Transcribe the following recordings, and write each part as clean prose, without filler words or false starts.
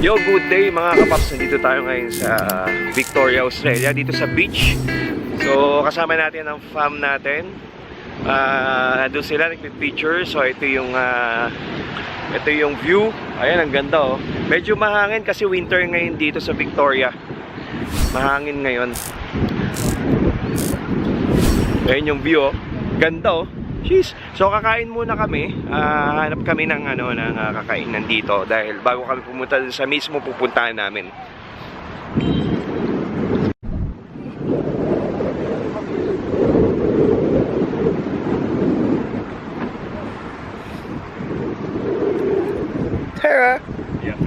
Yo, good day mga kapaps. Nandito tayo ngayon sa Victoria, Australia, dito sa beach. So, kasama natin ang fam natin. Doon sila nagpipicture. So, ito yung view. Ayan, ang ganda oh. Medyo mahangin kasi winter ngayon dito sa Victoria. Mahangin ngayon. Ayan yung view oh. Ganda oh. Jeez. So kakain muna kami. Hanap kami ng kakainan dito dahil bago kami pumunta sa mismo pupuntahan namin. Tara. Yeah.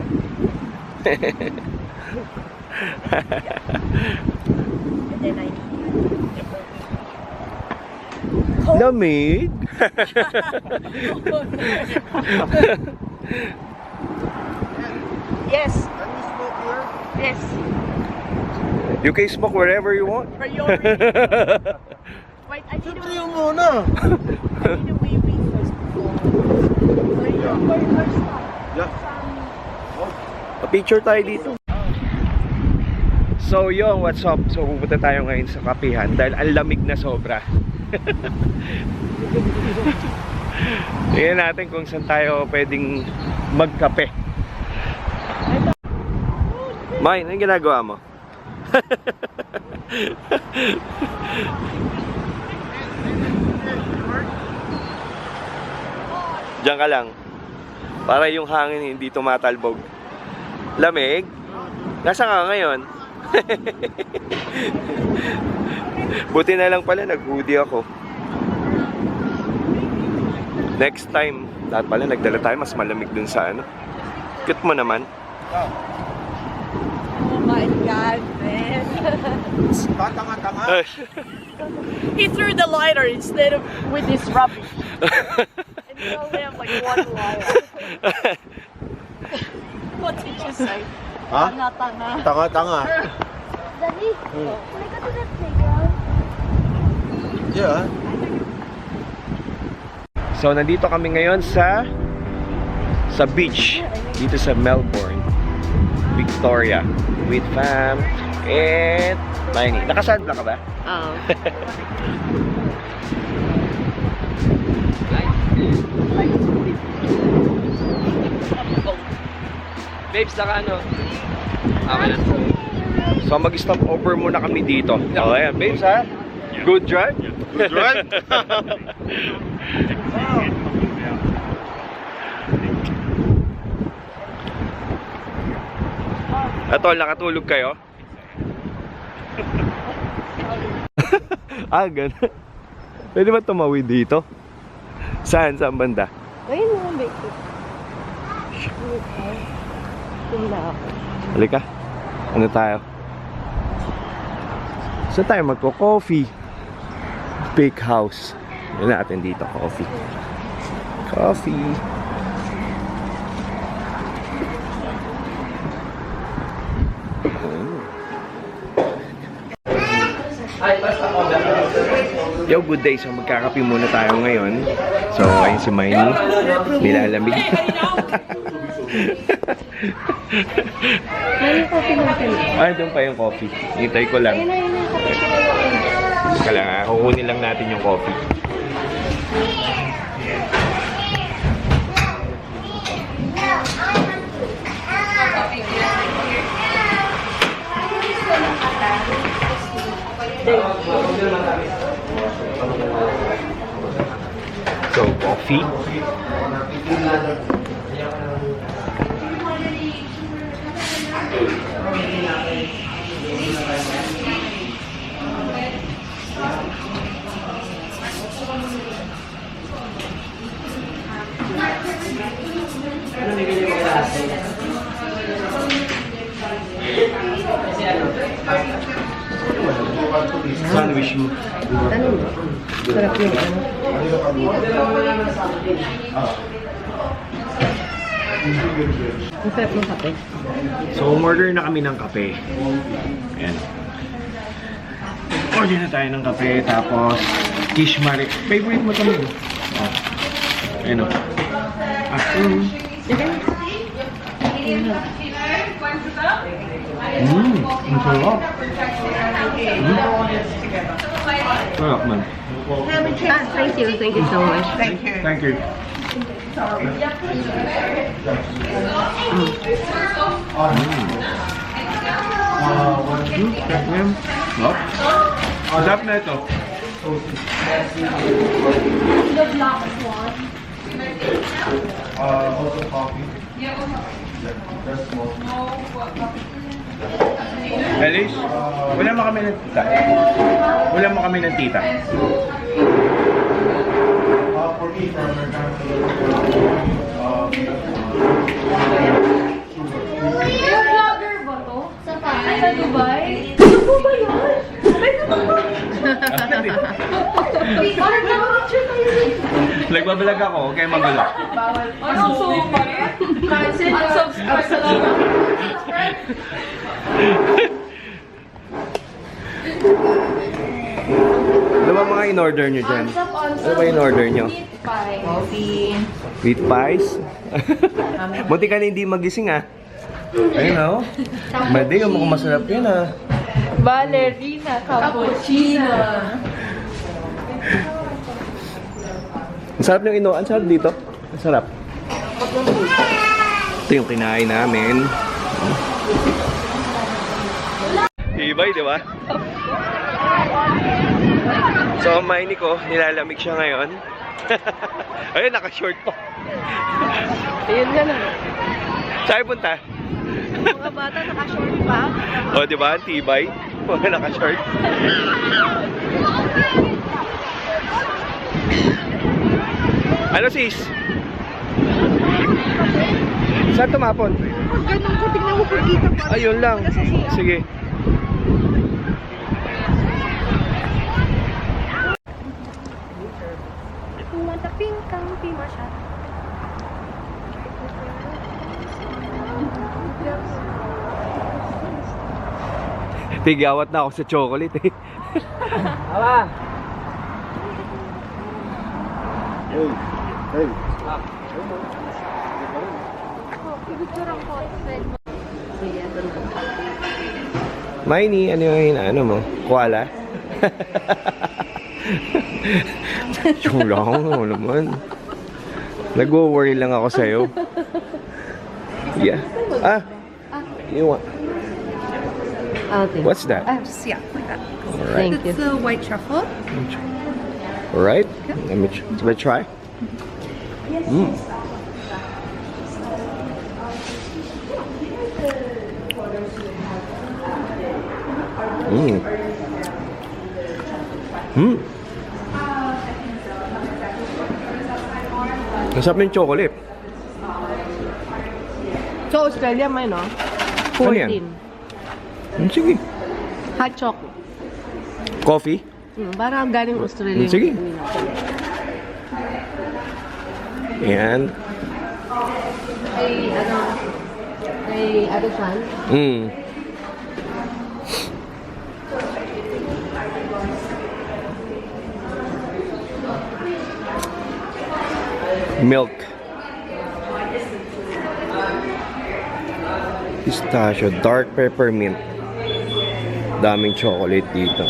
Lamig. Yes. Yes. You can smoke wherever you want. Priority. Wait, I need to muna. I need to wee first before. First stop. Yeah. Picture tayo dito. So yung what's up? So pupunta tayo ngayon sa kapihan dahil ang lamig na sobra. Tingnan natin kung saan tayo pwedeng magkape. May, anong ginagawa mo? Diyan ka lang. Para yung hangin hindi tumatalbog. Lamig? Nasaan ka ngayon? Buti na lang pala nag-hoodie ako. Next time, dapat pala nagdala tayo mas malamig dun sa ano. Cute mo naman. Oh my God, man. Tanga-tanga. He threw the lighter instead of with this rubbish. And we only have like one lighter. What did you say? Huh? Tanga-tanga. Tanga-tanga. Daddy, can I go to the playground? Yeah. So nandito kami ngayon sa beach dito sa Melbourne, Victoria with fam and Miney. Nakasadla ka ba? Oo. Babes, saka ano? Okay na. So mag-stop over muna kami dito. Oh, ayan, babes ha? Good drive? Good drive? Atol, nakatulog kayo? Ganun. Pwede ba tumawid dito? Saan? Saan banda? Ayun mo, baby. Tumla ako. Halika. Ano tayo? Saan tayo magko-coffee? Big house. Yan natin dito, coffee. Coffee. Yo, good day. So magkakape muna tayo ngayon. So ayun si Miney. Nilalamig. Doon pa yung coffee. Hintay ko lang. Teka lang ha. Kukunin lang natin yung coffee. So, coffee. Sandwich mo. Ano? Sarap yung ano? Ang sarap ng kape. So, umorder na kami ng kape. Ayan. Order na tayo ng kape, tapos quiche mare. Favorite mo ito mo? Oh. Ayan o. Sige. Ang sarap. Sarap man. Thank you so much. Thank you. Sarap na ito. Also coffee. Alice, wala mo kami ng tita. Wala mo kami ng tita. For me, from vlogger ba to? Sa Dubai? Ano po ba yun? Parang picture tayo dito. Nagbabalag ako, huwag kayo magulo. Anong super? Unsubscribe sa Ano ba mga in-order nyo dyan? Ano ba in-order nyo? Coffee. Wheat pies? Buti ka na hindi magising ah. Ayun oh. Madi, mukhang masarap yun ah. Ballerina cappuccino. Ang sarap yung ang sarap dito. Ang sarap. Ito yung kinain namin. Ibay, di ba? So, ang maini ko, nilalamig siya ngayon. Ayun, naka-short pa. Ayun ka na. Saan punta? Mga bata naka-short pa. O, di ba? Ang tibay. Mga naka-short. Ano sis? Saan tumapon? Ganun ko, tignan mo kung kita pa. Ayun lang. Sige. Mataping kang pimasya. Tigawat na ako sa chocolate eh. Aba! Hey, hey. Pipicturean ko. Maini, ano yung ano mo? Koala? Yung lang naman. Nag-worry lang ako sa'yo. Yeah. Ah! You want... What's that? Yeah, like that. Alright. Thank you. It's a white truffle. Alright. Let me try. Mm. Mm. Mm. Masarap ng chocolate. So, Australia may, no? Ano yan? 14. Sige. Hot chocolate. Coffee? Parang galing Australia. Sige. Yan. May other one? Mm. Milk. Pistachio, dark peppermint. Daming chocolate dito.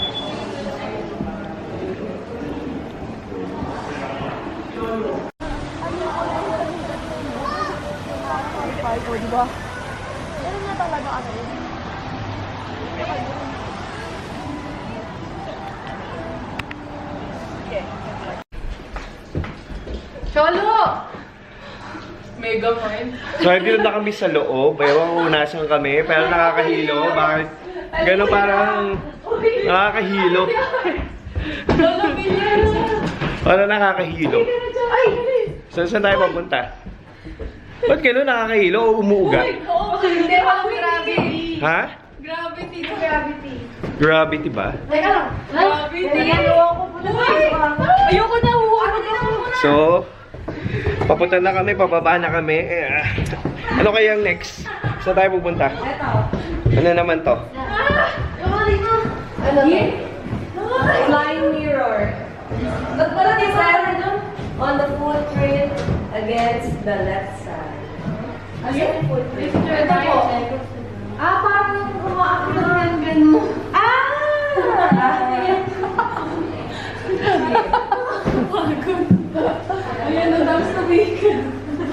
Ano na talaga ano yun? Cholo! Mega mind. So, hindi na kami sa loob. Ewan kung nasan kami. Pero nakakahilo. Bakit? Gano'n parang nakakahilo. Cholo, bilhin! Parang nakakahilo. Ay! Saan tayo papunta? Ba't gano'n nakakahilo o umuuga? Hindi, walang gravity. Ha? Gravity to gravity. Gravity ba? Teka lang. Gravity. Ayoko na, huwag na. So, papunta na kami, pababa na kami. Ano kayang next? Saan tayo pupunta? Ano naman to? Ano to? Flying mirror. Ba't pala di sa on the footprint against the left side. Ano yung footprint? Ito po.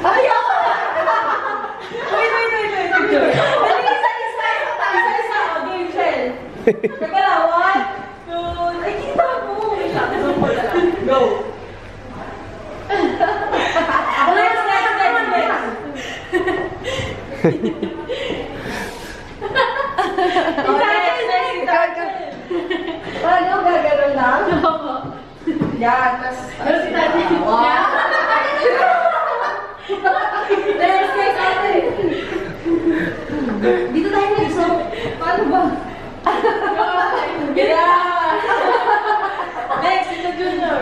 Wait. Isa. Game, Shell. Teka lang, 1, 2, ay, kita mo. Wait lang, zoom ko na lang. Go. Next. Ano, gagano'n lang? Yan, tas... Pero si Tati. Next, ate. Dito tayo next, so... Paano ba? Yeah! Next, ito Junior.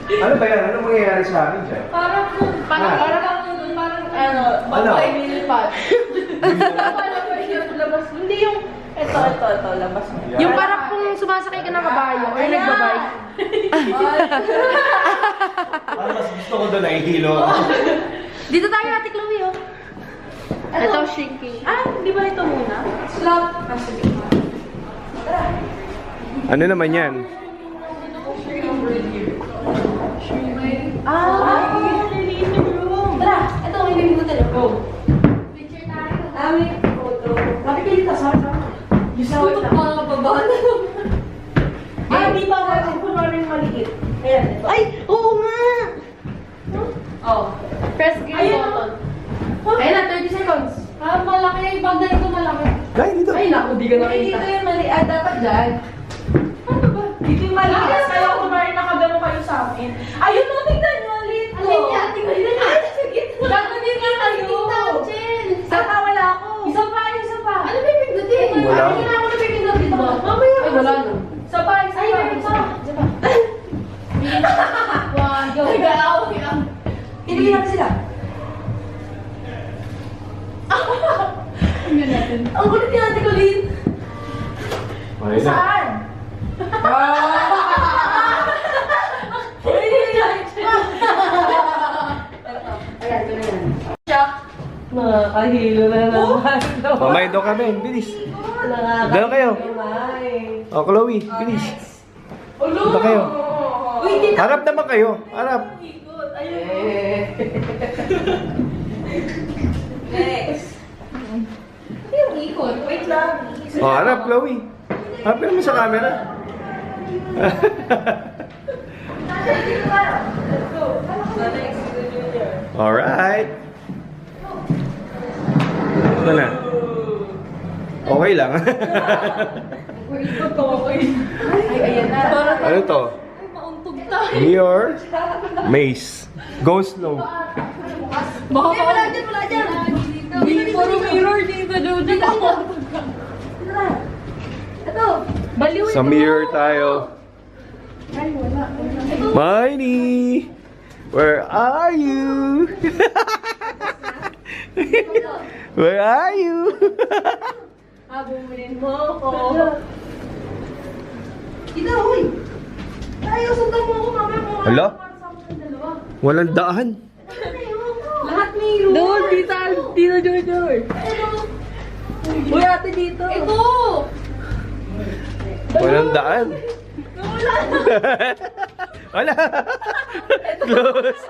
Ano ba yan? Ano mangyayari sa akin dyan? Parang Ano, babae nilipad. Labas. Hindi yung... Ito, labas mo. Yung parang kung sumasakay ka ng kabayo or nagbabay. Ano mas gusto ko doon, nahihilo ako. Dito tayo, Ate Chloe, oh. Ito, shaking. Di ba ito muna? Slap. Sige. Ano naman yan? Tara, ito ang ibig mo talaga. Go. Picture tayo. Wait, photo. Nakipili ka, sa Tutok mga baba na. di ba ako kunwari maliit? Ayan, ito. Ay, oo nga. Oh. Press green Ayun, button. Ayun na, 30 seconds. Malaki. Pag ganito malaki. Dahil dito. Ay, naku, di ka nakita. Dito yung mali. Dapat dyan. Ano ba? Dito yung mali. Kaya kunwari nakagano kayo sa akin. Ayun, no, tignan nyo. Lit. Alin niya, Ate Chloe na. Dapat din nga kayo. Saka wala ako. Isa pa. Ano ba yung pindutin? Wala. Hindi na ako napipindot dito. Mamaya. Ay, wala na. Isa pa. Ay, isa pa. One, go. Hindi natin sila. Ang kulit ni Ate Colleen. Ayun na. Saan? Ayan, ito na yan. Nakakahilo na naman. Mamay doon kami, bilis. Nakakahilo Doon kayo. naman. O, Chloe, bilis. Ulo! Doon kayo. Uy, hindi na. Harap naman kayo. Harap. Ikot. Ayun. Next. Ano yung ikot? Wait lang. O, harap, Chloe. Harap ka naman sa camera. Let's go. Next, Junior. Alright. Ito na. Okay lang. Ay, ayan na. Ano to? Mauntog tayo. Mirror Maze. Go slow. Baka Wala dyan. Puro mirror dito, Jojo. Ito. Baliw Sa mirror tayo. Miney! Where are you? Where are you? Bumilin mo ako. Ito, uy. Tayo, sundan mo ako. Mamaya mo. Hala? Para sa akin ng dalawa. Walang daan. Lahat mirror. Doon, dito, Jojo. Uy, ate dito. Ito! Walang daan. Wala. Close.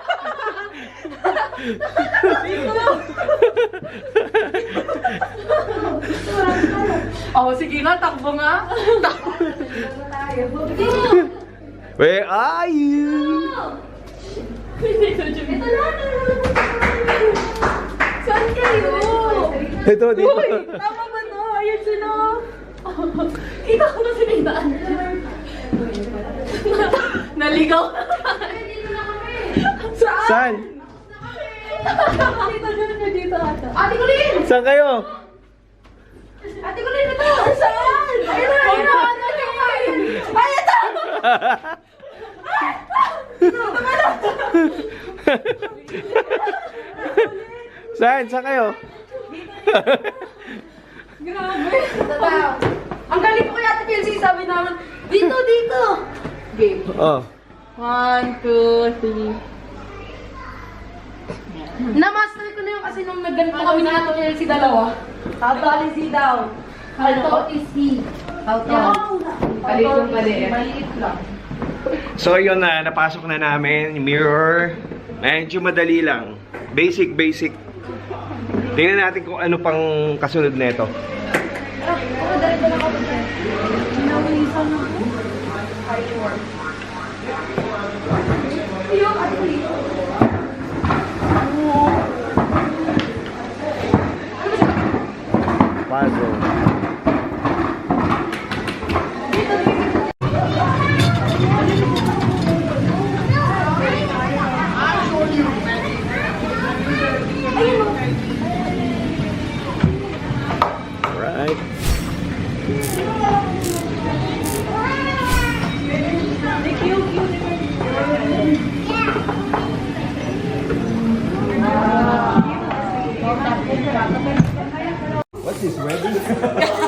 Oh, sige nga, takbo nga. Where are you? Ito lang. Saan kayo? Ito, dito. Uy, tama ba to? Ayun sila. Kita ko na sinindaan. Naligaw. Saan? Saan? Dito, dito ata. Ate Colleen! Saan kayo? Ate ko rin ito! Saan? Ayun na! Ayun na! Ay, ito! Saan? Saan kayo? Grabe! Ang galing ko kay Ate Kelsey, sabi namin, dito, dito! Game. Oh. 1, 2, 3. Na-master ko na yun kasi nung nagganito kami ni Ate Chelsea dalawa. How tall is he daw? How tall is he? How tall? Maliit yung maliit. Maliit lang. So yun na, napasok na namin yung mirror Medyo madali lang. Basic. Tingnan natin kung ano pang kasunod nito. Puzzle. Alright. What's this, wedding?